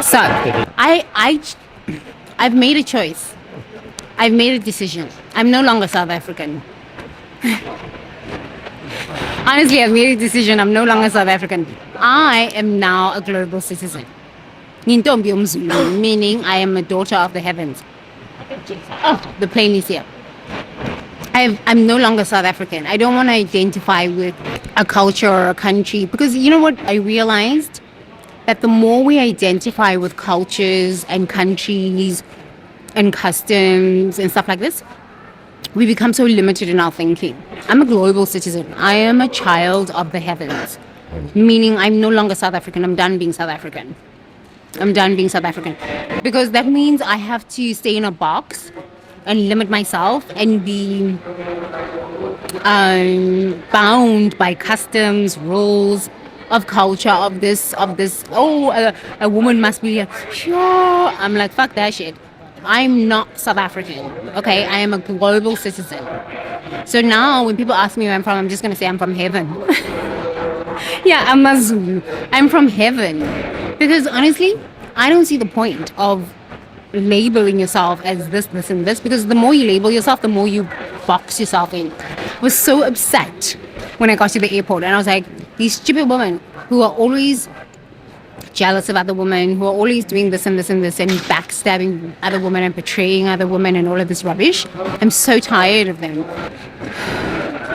So, I've made a choice. I've made a decision. I'm no longer South African. Honestly, I've made a decision. I'm no longer South African. I am now a global citizen. Nintombi yomZulu, meaning I am a daughter of the heavens. Oh, the plane is here. I'm no longer South African. I don't want to identify with a culture or a country because you know what I realized? That the more we identify with cultures and countries and customs and stuff like this, we become so limited in our thinking. I'm a global citizen. I am a child of the heavens, meaning I'm no longer South African. I'm done being South African. I'm done being South African because that means I have to stay in a box and limit myself and be bound by customs, rules, of culture, of this, a woman must be sure. I'm like, fuck that shit. I'm not South African, okay? I am a global citizen. So now when people ask me where I'm from, I'm just going to say I'm from heaven. Yeah, I'm a Zulu. I'm from heaven. Because honestly, I don't see the point of labeling yourself as this, and this, because the more you label yourself, the more you box yourself in. I was so upset when I got to the airport and I was like, these stupid women who are always jealous of other women, who are always doing this and this and this and backstabbing other women and betraying other women and all of this rubbish. I'm so tired of them.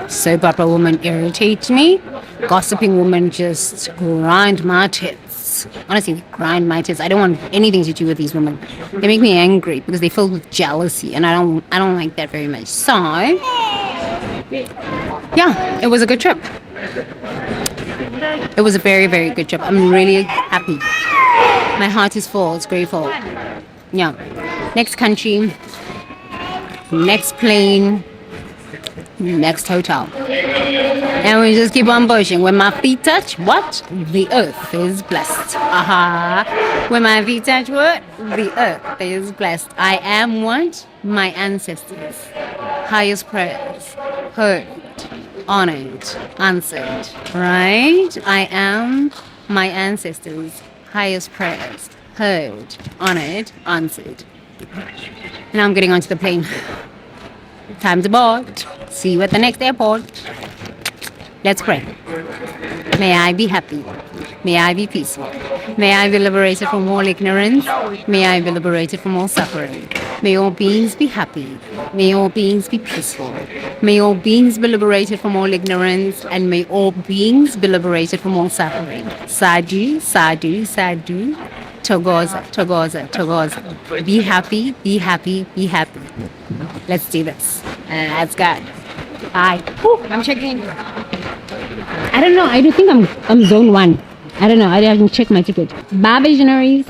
Soap opera women irritate me. Gossiping women just grind my tits. Honestly, grind my tits. I don't want anything to do with these women. They make me angry because they filled with jealousy and I don't like that very much. So yeah, it was a good trip. It was a very, very good trip. I'm really happy. My heart is full. It's grateful. Yeah. Next country, next plane, next hotel. And we just keep on pushing. When my feet touch, what? The earth is blessed. Aha. When my feet touch what? The earth is blessed. I am what? My ancestors. Highest prayers. Heard. Honored, answered, right? I am my ancestors' highest prayers, heard, honored, answered. Now I'm getting onto the plane. Time to board. See you at the next airport. Let's pray. May I be happy. May I be peaceful. May I be liberated from all ignorance. May I be liberated from all suffering. May all beings be happy. May all beings be peaceful. May all beings be liberated from all ignorance. And may all beings be liberated from all suffering. Sadhu, sadhu, sadhu. Togoza, togoza, togoza. Be happy, be happy, be happy. Let's do this. Let's go. Bye. I'm checking. I don't know. I do think I'm zone 1. I don't know. I haven't checked my ticket. Bye, visionaries.